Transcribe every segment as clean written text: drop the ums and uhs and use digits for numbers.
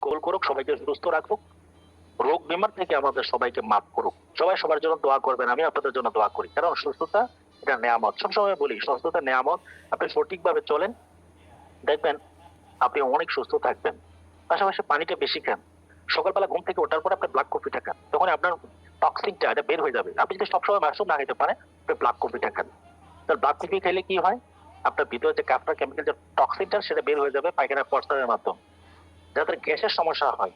কবুল করুক, সবাইকে সুস্থ রাখুক, রোগ বেমার থেকে আমাদের সবাইকে মাফ করুক। সবাই সবার জন্য দোয়া করবেন, আমি আপনাদের জন্য দোয়া করি। কারণ সুস্থতা এটা নেয়ামত, সবসময় বলি সুস্থতা নেয়ামত। আপনি সঠিকভাবে চলেন, দেখবেন আপনি অনেক সুস্থ থাকবেন। পাশাপাশি পানিটা বেশি খান। সকালবেলা ঘুম থেকে ওঠার পরে আপনি ব্ল্যাক কফিটা খান, তখন আপনার টক্সিনটা এটা বের হয়ে যাবে। আপনি যদি সবসময় মাশরুম না খেতে পারেন, আপনি ব্ল্যাক কফিটা খান। তাহলে ব্ল্যাক কফি খেলে কি হয়, আপনার ভিতরে যে কাফটা কেমিক্যাল যে টক্সিনটা সেটা বের হয়ে যাবে পায়খানা প্রস্রাবের মাধ্যমে। যাদের গ্যাসের সমস্যা হয়,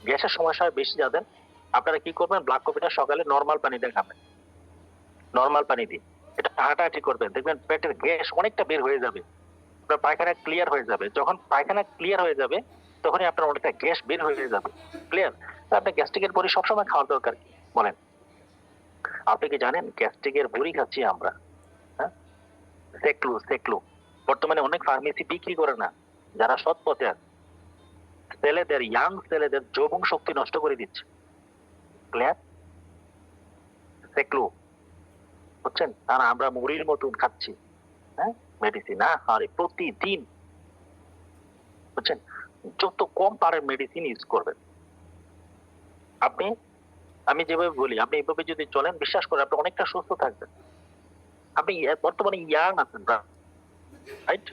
গ্যাসের সমস্যা হয় বেশি যাদের, আপনারা কি করবেন, ব্ল্যাক কফিটা সকালে নর্মাল পানিতে খাবেন, নর্মাল পানি দিয়ে এটা হাঁটাহাঁটি করবেন, দেখবেন পেটের গ্যাস অনেকটা বের হয়ে যাবে, আপনার পায়খানা ক্লিয়ার হয়ে যাবে। যখন পায়খানা ক্লিয়ার হয়ে যাবে তখনই আপনার অনেকটা গ্যাস বের হয়ে যাবে। ক্লিয়ার? আপনার গ্যাস্ট্রিকের বড়ি সবসময় খাওয়ার দরকার কি বলেন? আপনি কি জানেন গ্যাস্ট্রিকের বড়ি খাচ্ছি আমরা? হ্যাঁ, সেকলু সেকলু বর্তমানে অনেক ফার্মেসি বিক্রি করে না, যারা সৎ পথে আছে, ছেলেদের ইয়াং ছেলেদের যৌবন শক্তি নষ্ট করে দিচ্ছে। ক্লিয়ার? সেকলু, বুঝছেন? আর আমরা মুড়ির মতন খাচ্ছি, হ্যাঁ, মেডিসিন। আরে প্রতিদিন, বুঝছেন, যত কম পারেন মেডিসিন ইউজ করবেন। আপনি, আমি যেভাবে বলি, আপনি এইভাবে যদি চলেন, বিশ্বাস করেন আপনি অনেকটা সুস্থ থাকবেন। আপনি বর্তমানে ইয়াং আছেন, রাইট?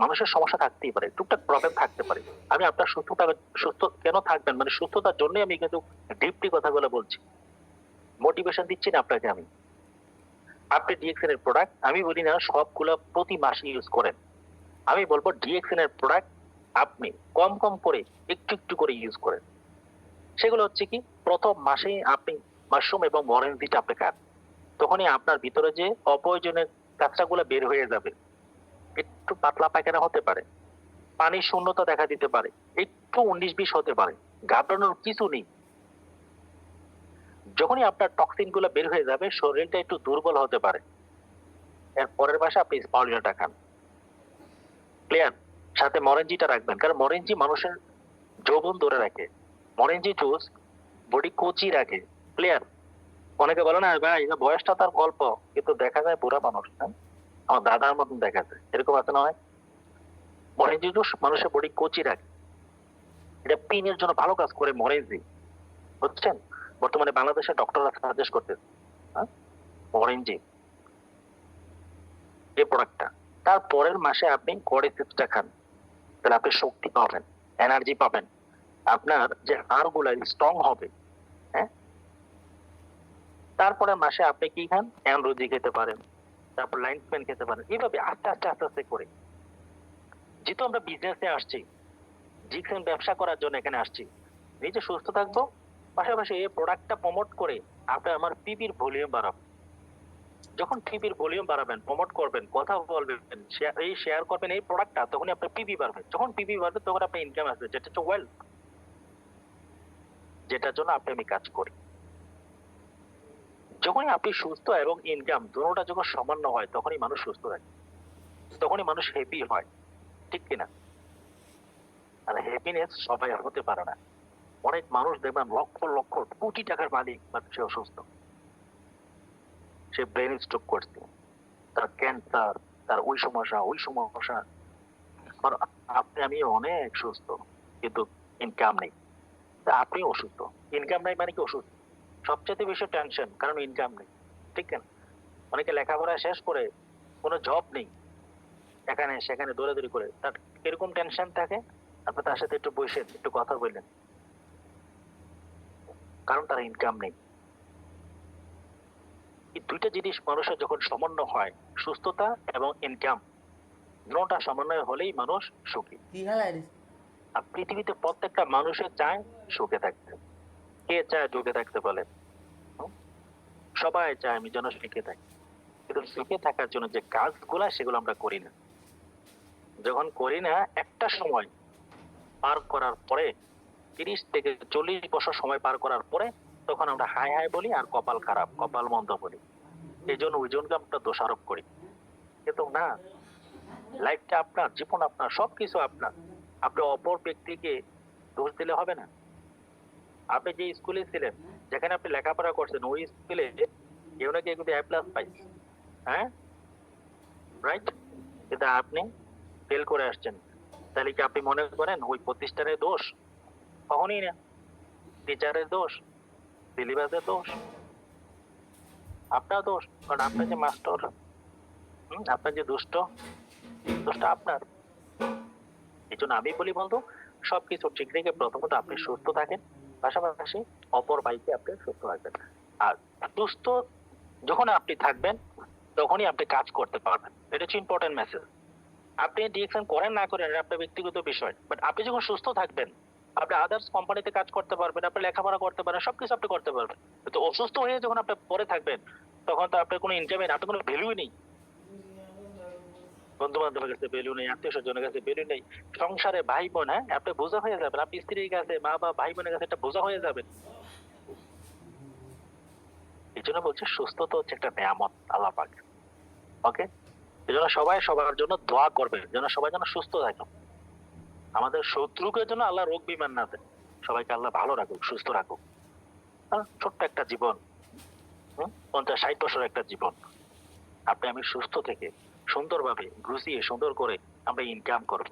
মানুষের সমস্যা থাকতেই পারে, টুকটাক প্রবলেম থাকতে পারে। আমি আপনার সুস্থতা, সুস্থ কেন থাকবেন মানে সুস্থতার জন্যই আমি কিন্তু ডিপলি কথাগুলো বলছি, মোটিভেশন দিচ্ছি না আপনাকে আমি। আপনি ডিএক্সএন এর প্রোডাক্ট, আমি বলি না সবগুলো প্রতি মাসে ইউজ করেন, আমি বলবো ডিএক্সএন এর প্রোডাক্ট আপনি কম কম করে একটু একটু করে ইউজ করেন। সেগুলো হচ্ছে কি, প্রথম মাসে আপনি মাশরুম এবং মরেনজিটা আপনি খান, তখনই আপনার ভিতরে যে অপ্রয়োজনীয় কাঁচরাগুলো বের হয়ে যাবে। একটু পাতলা পায়খানা হতে পারে, পানির শূন্যতা দেখা দিতে পারে, একটু 19-20 হতে পারে, ঘাবড়ানোর কিছু নেই। যখনই আপনার টক্সিন গুলো বের হয়ে যাবে, শরীরটা একটু দুর্বল হতে পারে, এর পরের মাসে আপনি স্পাউলিনাটা খান। ক্লিয়ার? সাথে মরেনজিটা রাখবেন, কারণ মরেনজি মানুষের যৌবন ধরে রাখে, মরেনজি জুস বডি কচি রাখে। ক্লিয়ার? অনেকে বলে না ভাই এটা বয়সটা তার গল্প, কিন্তু দেখা যায় বুড়া মানুষ, হ্যাঁ, আমার দাদার মতন দেখা যায়, এরকম আছে না? হয় মরেনজি জুস মানুষের বডি কচি রাখে, এটা পেইনের জন্য ভালো কাজ করে মরেনজি, বুঝছেন? বর্তমানে বাংলাদেশের ডক্টররা সাজেস্ট করতেছে, হ্যাঁ, মরেনজি এই প্রোডাক্টটা। তার পরের মাসে আপনি কর্ডিসেপসটা খান, তাহলে আপনি শক্তি পাবেন, এনার্জি পাবেন, আপনার যে হাড়গুলো স্ট্রং হবে। হ্যাঁ, তারপরে মাসে আপনি কি খান, অ্যানরোজি খেতে পারেন, তারপর লাইনসম্যান খেতে পারেন, এইভাবে আস্তে আস্তে আস্তে আস্তে করে। যেহেতু আমরা বিজনেসে আসছি, জিক্সেন ব্যবসা করার জন্য এখানে আসছি, নিজে সুস্থ থাকবো, পাশাপাশি এই প্রোডাক্টটা প্রমোট করে আপনি আমার পিবির ভলিউম বাড়াবেন। যখন পিবির ভলিউম বাড়াবেন, প্রমোট করবেন, কথা বলবেন, এই শেয়ার করবেন এই প্রোডাক্টটা, তখনই আপনার পিবি বাড়বে। যখন পিবি বাড়বে তখন আপনার ইনকাম আসবে, যেটা হচ্ছে ওয়েলথ, যেটার জন্য আমি কাজ করি। যখনই আপনি সুস্থ এবং ইনকাম দুটোটা যখন সামান্য হয়, তখনই মানুষ সুস্থ থাকে, তখনই মানুষ হ্যাপি হয়, ঠিক কিনা? আর হ্যাপিনেস সবাই হতে পারে না। অনেক মানুষ দেখবেন লক্ষ লক্ষ কোটি টাকার মালিক, বাট সে অসুস্থ, সে ব্রেন স্ট্রোক করছে, তার ক্যান্সার, তার ওই সমস্যা ওই সমস্যা। আর আপনি আমি অনেক সুস্থ, কিন্তু ইনকাম নেই। তা আপনি অসুস্থ, ইনকাম নাই মানে কি অসুস্থ? সবচেয়ে বেশি টেনশন, কারণ ইনকাম নেই, ঠিক না? অনেকে লেখাপড়া শেষ করে কোনো জব নেই, এখানে সেখানে দৌড়াদৌড়ি করে, তার কিরকম টেনশন থাকে। আপনি তার সাথে একটু বসে একটু কথা বললেন, কারণ তার ইনকাম নেই। এই দুইটা জিনিস মানুষের যখন সমন্বয় হয়, সুস্থতা এবং ইনকাম, দুটোটা সমন্বয় হলেই মানুষ সুখী। আর পৃথিবীতে প্রত্যেকটা মানুষের চায় সুখে থাকতে। কে চায় সুখে থাকতে বলে? হুম? সবাই চায় আমি যেন সুখে থাকি, কিন্তু সুখে থাকার জন্য যে কাজগুলা সেগুলো আমরা করি না। যখন করি না, একটা সময় পার করার পরে, 30 থেকে 40 বছর সময় পার করার পরে, তখন আমরা হাই হাই বলি আর কপাল খারাপ, কপাল মন্দ বলি, এই জন্য ওইজনকে আমরা দোষারোপ করি। কিন্তু না, লাইফটা আপনার, জীবন আপনার, সবকিছু আপনার। আপনি অপর ব্যক্তিকে দোষ দিলে হবে না। আপনি যে স্কুলে ছিলেন, যেখানে আপনি লেখাপড়া করছেন, ওই স্কুলে কেউ না কেউ কিন্তু A+ পাইছে, হ্যাঁ, রাইট? কিন্তু আপনি ফেল করে আসছেন, তাহলে কি আপনি মনে করেন ওই প্রতিষ্ঠানের দোষ? কখনই না। টিচারের দোষ, সিলেবাসের দোষ, আপনার দোষ। কারণ আপনার যে মাস্টার, আপনার যে দুষ্ট, দোষটা আপনার। এই জন্য আমি বলি বন্ধু, সবকিছু ঠিক রেখে প্রথমত আপনি সুস্থ থাকেন, পাশাপাশি অপর ভাইকে আপনি সুস্থ রাখবেন। আর সুস্থ যখন আপনি থাকবেন তখনই আপনি কাজ করতে পারবেন। এটা হচ্ছে ইম্পর্টেন্ট মেসেজ। আপনি ডিরেকশন করেন না করেন এটা আপনার ব্যক্তিগত বিষয়, বাট আপনি যখন সুস্থ থাকবেন আপনি আদার্স কোম্পানিতে কাজ করতে পারবেন, আপনি লেখাপড়া করতে পারেন, সবকিছু আপনি করতে পারবেন। তো অসুস্থ হয়ে যখন আপনি পরে থাকবেন তখন তো আপনার কোনো ইনকামের, আপনার কোনো ভ্যালুই নেই। বন্ধু বান্ধবের কাছে ভ্যালু নেই, আত্মীয় স্বজনের কাছে ভ্যালু নেই, সংসারে ভাই বোন, হ্যাঁ আপনি বোঝা হয়ে যাবেন, আপনি স্ত্রীর কাছে, মা বা ভাই বোনের কাছে একটা বোঝা হয়ে যাবেন। এই জন্য বলছে সুস্থতা হচ্ছে একটা নেয়ামত আল্লাহ পাক। ওকে, এই জন্য সবাই সবার জন্য দোয়া করবে, যেন সবাই যেন সুস্থ থাকে। আমাদের শত্রুকে যেন আল্লাহ রোগ বিমান না দেয়। সবাইকে আল্লাহ ভালো রাখুক, সুস্থ রাখুক। ছোট্ট একটা জীবন, 50-60 বছর একটা জীবন, আপনি আমি সুস্থ থেকে সুন্দরভাবে গুছিয়ে সুন্দর করে আমরা ইনকাম করব,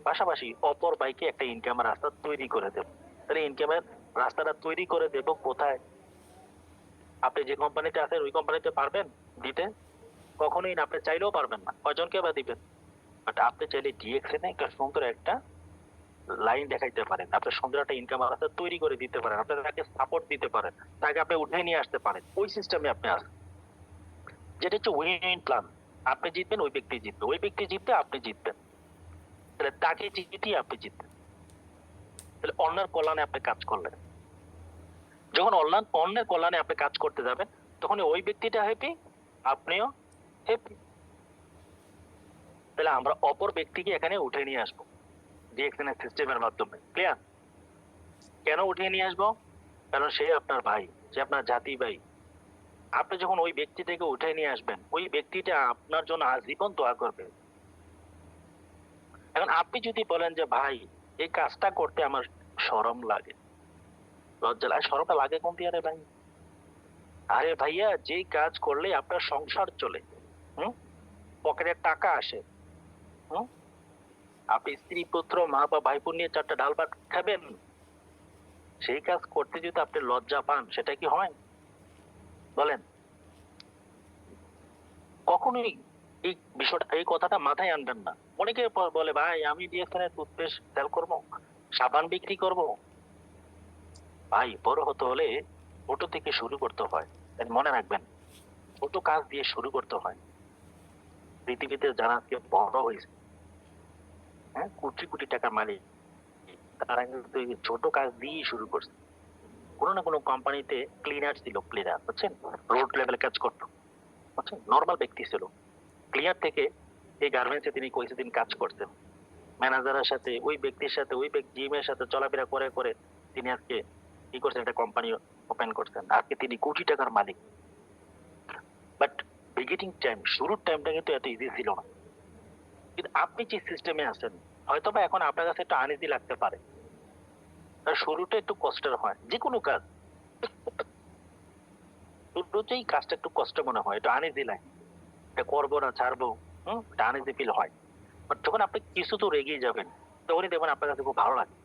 পাশাপাশি অপর ভাইকে একটা ইনকামের রাস্তা তৈরি করে দেব। তাহলে ইনকামের রাস্তাটা তৈরি করে দেব কোথায়? আপনি যে কোম্পানিতে আছেন ওই কোম্পানিতে পারবেন দিতে? কখনোই না, আপনি চাইলেও পারবেন না, কয়জনকে বা দিবেন? বাট আপনি চাইলে ডিএক্সএন একটা সুন্দর একটা লাইন দেখাইতে পারেন, আপনার সুন্দর একটা ইনকাম রাস্তা তৈরি করে দিতে পারেন, আপনি তাকে সাপোর্ট দিতে পারেন, তাকে আপনি উঠে নিয়ে আসতে পারেন। ওই সিস্টেমে আপনি আসেন, যেটা হচ্ছে উইন উইন প্ল্যান। আপনি জিতবেন, ওই ব্যক্তি জিতবে, ওই ব্যক্তি জিতবে, আপনি জিতবেন। তাহলে তাকে জিতিয়ে আপনি জিতবেন। তাহলে অন্যের কল্যাণে আপনি কাজ করলেন। যখন অন্যের কল্যাণে আপনি কাজ করতে যাবেন তখন ওই ব্যক্তিটা হ্যাপি, আপনিও হ্যাপি। তাহলে আমরা অপর ব্যক্তিকে এখানে উঠে নিয়ে আসবো ডিএক্সএন সিস্টেমের মাধ্যমে। ক্লিয়ার? কেন উঠিয়ে নিয়ে আসবো? কারণ সে আপনার ভাই, সে আপনার জাতি ভাই। আপনি যখন ওই ব্যক্তিটাকে উঠে নিয়ে আসবেন ওই ব্যক্তিটা আপনার জন্য আজীবন দোয়া করবে। এখন আপনি যদি বলেন যে ভাই এই কাজটা করতে আমার শরম লাগে, লজ্জা লাগে, শরমটা লাগে কোন দিয়ে রে ভাই? আরে ভাইয়া, যেই কাজ করলে আপনার সংসার চলে, পকেটে টাকা আসে, হুম আপনি স্ত্রী পুত্র মা বা ভাইপো নিয়ে 4টা ডাল ভাত খাবেন, সেই কাজ করতে যদি আপনি লজ্জা পান সেটা কি হয়? বলেন। কখনোই এই বিষয়টা, এই কথাটা মাথায় আনবেন না। অনেকে বলে ভাই আমি ডিএক্সএন এর টুথপেস্ট সেল করবো, সাবান বিক্রি করব। ভাই বড় হতে হলে ছোট থেকে শুরু করতে হয়। মনে রাখবেন, ছোট কাজ দিয়ে শুরু করতে হয়। পৃথিবীতে যারা আজকে বড় হয়েছে, কোটি কোটি টাকার মালিক, তারা কিন্তু এই ছোট কাজ দিয়ে শুরু করছে। কোনো না কোনো কোম্পানিতে ক্লিনার ছিল, ক্লিনার বুঝছেন, রোড লেভেলে কাজ করতো, বুঝছেন, নর্মাল ব্যক্তি ছিল। ক্লিনার থেকে এই গার্মেন্টসে তিনি কিছুদিন কাজ করতেন, ম্যানেজারের সাথে ওই ব্যক্তির সাথে ওই জিমের সাথে চলাফেরা করে করে তিনি আজকে কি করছেন, একটা কোম্পানি ওপেন করছেন, আজকে তিনি কোটি টাকার মালিক। বাট বিগিনিং টাইম, শুরুর টাইমটা কিন্তু এত ইজি ছিল না। কিন্তু আপনি যে সিস্টেমে আছেন হয়তো বা এখন আপনার কাছে একটু আনইজি লাগতে পারে, আর শুরুটা একটু কষ্টের হয়। যে কোনো কাজ শুরুতেই কাজটা একটু কষ্ট মনে হয়, একটু আনইজি লাগে, এটা করবো না ছাড়বো, এটা আনইজি ফিল হয়। বাট যখন আপনি কিছু দূর এগিয়ে যাবেন তখনই দেখবেন আপনার কাছে খুব ভালো লাগে।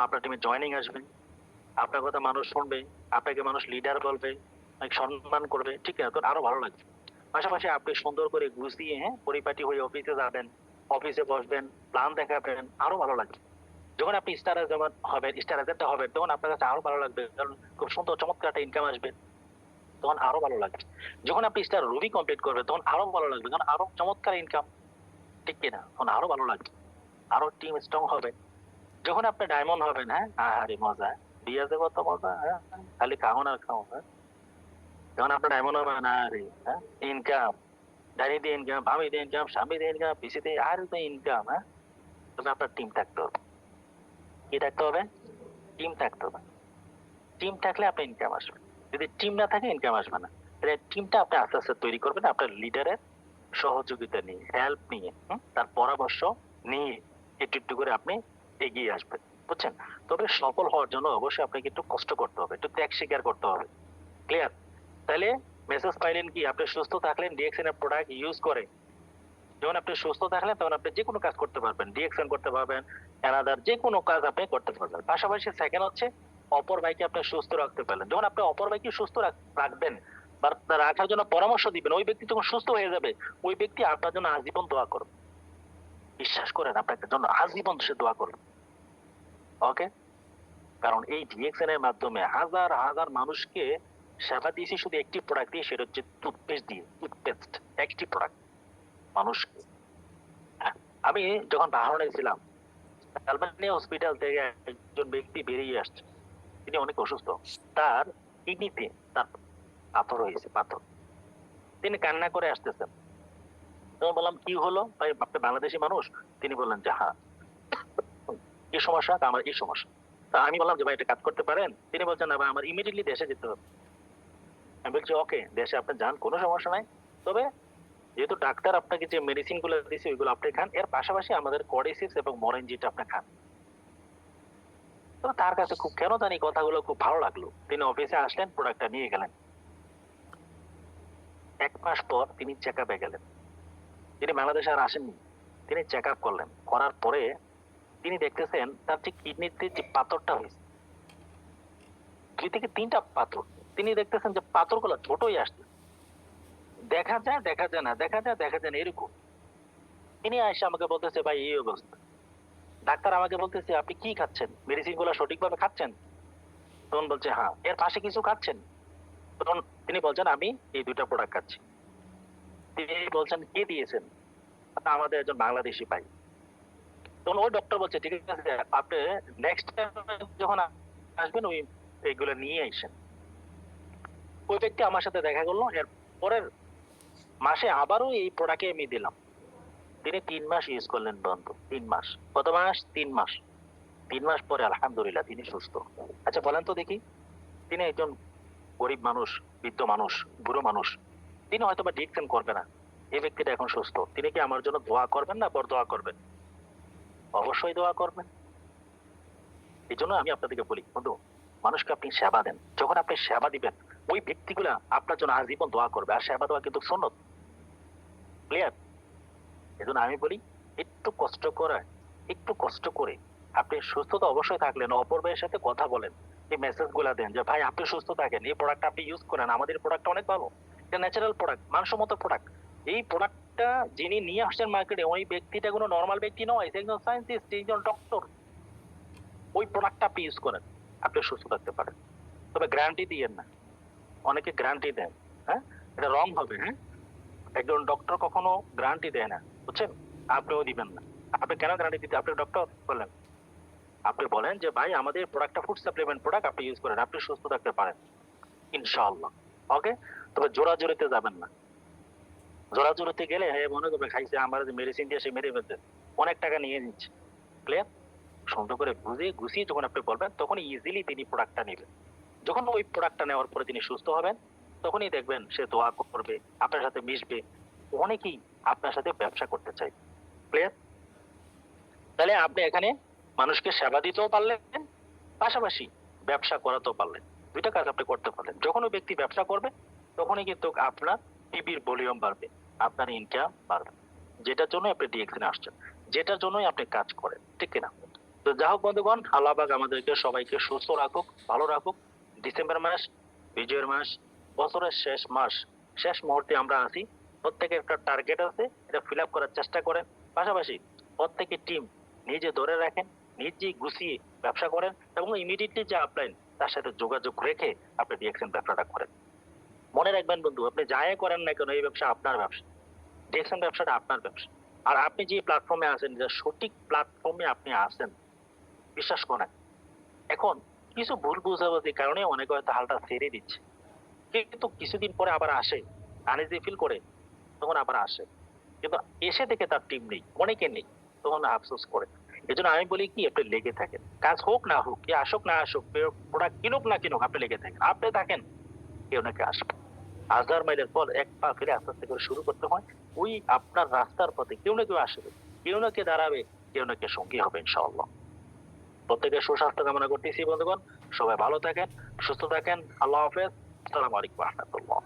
আপনার টিমে জয়েনিং আসবে, আপনার কথা মানুষ শুনবে, আপনাকে মানুষ লিডার বলবে, অনেক সম্মান করবে, ঠিক আছে, তখন আরো ভালো লাগবে। পাশাপাশি আপনি সুন্দর করে গুছিয়ে পরিপাটি হয়ে অফিসে যাবেন, অফিসে বসবেন, প্ল্যান দেখাবেন, আরো ভালো লাগবে। যখন আপনি স্টার এজেন্ট হবেন তখন আপনার কাছে আরো ভালো লাগবে, কারণ খুব সুন্দর চমৎকার একটা ইনকাম আসবে, তখন আরো ভালো লাগবে। যখন আপনি স্টার রুবি কমপ্লিট করবেন তখন আরো ভালো লাগবে, কারণ আরো চমৎকার ইনকাম, ঠিক কিনা? তখন আরো ভালো লাগবে, আরো টিম স্ট্রং হবে। যখন আপনি ডায়মন্ড হবেন, আরে মজা, বিয়াতে কত মজা, খালি খাওন আর খাও। যখন আপনার ডায়মন্ড হবেন, আরে ইনকাম, ডাইনি দিয়ে ইনকাম, ভাবি দিয়ে ইনকাম, স্বামী দিয়ে ইনকাম, পিসি দিয়ে আর তো ইনকাম। তবে আপনার টিম থাকতে হবে। কি থাকতে হবে? টিম থাকতে হবে। টিম থাকলে আপনার ইনকাম আসবে। যদি টিম না থাকে ইনকাম আসবে না। তাহলে টিমটা আপনি আস্তে আস্তে তৈরি করবেন আপনার লিডারের সহযোগিতা নিয়ে, হেল্প নিয়ে, তার পরামর্শ নিয়ে একটু একটু করে আপনি এগিয়ে আসবেন, বুঝছেন? তবে সফল হওয়ার জন্য অবশ্যই আপনাকে একটু কষ্ট করতে হবে, একটু ত্যাগ স্বীকার করতে হবে। ক্লিয়ার? তাহলে মেসেজ পাইলেন কি? আপনি সুস্থ থাকলেন ডিএক্সএন এর প্রোডাক্ট ইউজ করে, যখন আপনি সুস্থ থাকলেন তখন আপনি যে কোনো কাজ করতে পারবেন, ডিএকশন করতে পারবেন, অ্যানাদার যে কোনো কাজ আপনি করতে পারবেন। পাশাপাশি সেকেন্ড হচ্ছে অপর ভাইকে আপনি সুস্থ রাখতে পারলেন। যখন আপনি অপর ভাইকে সুস্থ রাখবেন বা রাখার জন্য পরামর্শ দিবেন, ওই ব্যক্তি যখন সুস্থ হয়ে যাবে, ওই ব্যক্তি আপনার জন্য আজীবন দোয়া করবে। বিশ্বাস করেন, আপনার জন্য আজীবন সে দোয়া করবে। ওকে, কারণ এই ডিএকশন এর মাধ্যমে হাজার হাজার মানুষকে সেবা দিয়েছি শুধু একটি প্রোডাক্ট দিয়ে, সেটা হচ্ছে টুথপেস্ট দিয়ে। টুথপেস্ট একটি প্রোডাক্ট মানুষকে। আমি যখন বাহরে ছিলাম, আলবানিয়া হসপিটাল থেকে একজন ব্যক্তি বেরিয়ে আসছে, তিনি অনেক অসুস্থ, তার কিডনিতে তার পাথর হয়েছে, পাথর। তিনি কান্না করে আসতেছেন। তখন বললাম কি হলো ভাই, আপনি বাংলাদেশি মানুষ? তিনি বললেন যে হ্যাঁ। কি সমস্যা? আমার এই সমস্যা। তা আমি বললাম যে ভাই এটা কাজ করতে পারেন? তিনি বলছেন না ভাই, আমার ইমিডিয়েটলি দেশে যেতে হবে। আমি বলছি ওকে, দেশে আপনি যান, কোনো সমস্যা নাই। তবে যেহেতু ডাক্তার আপনাকে যে মেডিসিন গুলো দিয়েছে ওইগুলো আপনি খান, এর পাশাপাশি আমাদের কর্ডিসিপস এবং মরেনজিটা আপনি খান। তো তার কাছে খুব কেন জানি কথাগুলো খুব ভালো লাগলো। তিনি অফিসে আসলেন, প্রোডাক্টটা নিয়ে গেলেন। 1 মাস পর তিনি চেক আপে গেলেন। তিনি বাংলাদেশে আর আসেননি। তিনি চেক আপ করলেন, করার পরে তিনি দেখতেছেন তার যে কিডনিতে যে পাথরটা হয়েছে, 2 থেকে 3টা পাথর, তিনি দেখতেছেন যে পাথরগুলো ছোটই আসছে। দেখা যায় দেখা যায় না, দেখা যায় দেখা যায় না, এরকম। তিনি এসে আমাকে বলতেছে ভাই এই অবস্থা। ডাক্তার আমাকে বলতেছে আপনি কি খাচ্ছেন, মেডিসিন গুলো সঠিকভাবে খাচ্ছেন? তখন বলছে হ্যাঁ। এর পাশে কিছু খাচ্ছেন? তখন তিনি বলছেন আমি এই 2টা প্রোডাক্ট খাচ্ছি। তিনি বলছেন কে দিয়েছেন? আমাদের একজন বাংলাদেশি ভাই। তখন ওই ডক্টর বলছে ঠিক আছে, আপনি নেক্সট টাইম যখন আসবেন ওই এইগুলো নিয়ে আসেন। ওই ব্যক্তি আমার সাথে দেখা করলো, এর পরের মাসে আবারও এই প্রোডাক্টে আমি দিলাম। তিনি 3 মাস ইউজ করলেন বন্ধু, 3 মাস। কত মাস? 3 মাস। 3 মাস পরে আলহামদুলিল্লাহ তিনি সুস্থ। আচ্ছা বলেন তো দেখি, তিনি একজন গরিব মানুষ, বৃদ্ধ মানুষ, বুড়ো মানুষ, তিনি হয়তো বা ডিকশন করবে না। এই ব্যক্তিটা এখন সুস্থ, তিনি কি আমার জন্য দোয়া করবেন না বরদোয়া করবেন? অবশ্যই দোয়া করবেন। এই জন্য আমি আপনাদেরকে বলি বন্ধু, মানুষকে আপনি সেবা দেন। যখন আপনি সেবা দিবেন, ওই ব্যক্তিগুলা আপনার জন্য আজীবন দোয়া করবে। আর সেবা দেওয়া কিন্তু সুন্নত। ক্লিয়ার? এই জন্য আমি বলি একটু কষ্ট করে, একটু কষ্ট করে আপনি সুস্থতা অবশ্যই থাকলেন, অপর ভাইয়ের সাথে কথা বলেন, এই মেসেজ গুলা দেন যে ভাই আপনি সুস্থ থাকেন, এই প্রোডাক্ট আপনি ইউজ করেন, আমাদের প্রোডাক্ট অনেক ভালো, এটা ন্যাচারাল প্রোডাক্ট, মানসম্মত প্রোডাক্ট। এই প্রোডাক্টটা যিনি নিয়ে আসছেন মার্কেটে, ওই ব্যক্তিটা কোনো নর্মাল ব্যক্তি নয়, সে একজন সায়েন্টিস্ট, একজন ডক্টর। ওই প্রোডাক্টটা আপনি ইউজ করেন, আপনি সুস্থ থাকতে পারেন। তবে গ্যারান্টি দিয়েন না, অনেকে গ্যারান্টি দেন, হ্যাঁ, এটা রং হবে। হ্যাঁ, একজন ডক্টর কখনো গ্যারান্টি দেয় না, বুঝছেন? আপনিও দিবেন না। আপনি কেন গ্যারান্টি দিতে? আপনি ডক্টর বলেন, আপনি বলেন যে ভাই আমাদের প্রোডাক্টটা ফুড সাপ্লিমেন্ট প্রোডাক্ট, আপনি ইউজ করেন, আপনি সুস্থ থাকতে পারেন ইনশাআল্লাহ। ওকে, তবে জোরাজুরিতে যাবেন না। জোরাজুরিতে গেলে হ্যাঁ মনে করবে খাইছে আমার মেডিসিন দিয়ে সে মেরে ফেলছে, অনেক টাকা নিয়ে নিচ্ছে। ক্লিয়ার? সুন্দর করে বুঝিয়ে গুছিয়ে যখন আপনি বলবেন, তখন ইজিলি তিনি প্রোডাক্টটা নেবেন। যখন ওই প্রোডাক্টটা নেওয়ার পরে তিনি সুস্থ হবেন, তখনই দেখবেন সে দোয়া করবে, আপনার সাথে মিশবে, অনেকেই আপনার সাথে ব্যবসা করতে চাই। ক্লিয়ার? তাহলে আপনি এখানে মানুষকে সেবা দিতেও পারলেন, পাশাপাশি ব্যবসা করাতেও পারলেন। 2টা কাজ আপনি করতে পারলেন। যখন ওই ব্যক্তি ব্যবসা করবে, তখনই কিন্তু আপনার টিভির ভলিউম বাড়বে, আপনার ইনকাম বাড়বে, যেটার জন্য আপনি ডিএক্সনে আসছেন, যেটার জন্যই আপনি কাজ করেন, ঠিক কিনা? তো যা হোক বন্ধুগণ, আল্লাহ পাক আমাদেরকে সবাইকে সুস্থ রাখুক, ভালো রাখুক। ডিসেম্বর মাস বিজয়ের মাস, বছরের শেষ মাস, শেষ মুহূর্তে আমরা আছি। প্রত্যেকের একটা টার্গেট আছে, এটা ফিল আপ করার চেষ্টা করেন। পাশাপাশি প্রত্যেকের টিম নিজে ধরে রাখেন, নিজেই গুছিয়ে ব্যবসা করেন এবং ইমিডিয়েটলি যে আপলাইন তার সাথে যোগাযোগ রেখে আপনি ডিএক্সএন ব্যবসাটা করেন। মনে রাখবেন বন্ধু, আপনি যাই করেন না কেন, এই ব্যবসা আপনার ব্যবসা, ডিএক্সএন ব্যবসাটা আপনার ব্যবসা। আর আপনি যে প্ল্যাটফর্মে আছেন, যে সঠিক প্ল্যাটফর্মে আপনি আছেন, বিশ্বাস করেন। এখন কিছু ভুল বুঝাবুঝির কারণে অনেকে হয়তো হালটা ছেড়ে দিচ্ছে, কিন্তু কিছুদিন পরে আবার আসে, আনইজি ফিল করে, তখন আবার আসে, কিন্তু এসে থেকে তার টিম নেই, অনেকে নেই, তখন আফসোস করে। এই জন্য আমি বলি কি, আপনি লেগে থাকেন, কাজ হোক না হোক, কে আসুক না আসুক, প্রোডাক্ট কিনুক না কিনুক, আপনি লেগে থাকেন, আপনি থাকেন, কেউ নাকি আসবে। 1000 মাইলের পর এক পা ফিরে আস্তে আস্তে করে শুরু করতে হয়। ওই আপনার রাস্তার পথে কেউ না কেউ আসবে, কেউ না কে দাঁড়াবে, কেউ না কে সঙ্গী হবে ইনশাআল্লাহ। প্রত্যেকের সুস্বাস্থ্য কামনা করতেছি বন্ধুগণ। সবাই ভালো থাকেন, সুস্থ থাকেন। আল্লাহ হাফেজ। আসসালামু আলাইকুম ওয়া রাহমাতুল্লাহ।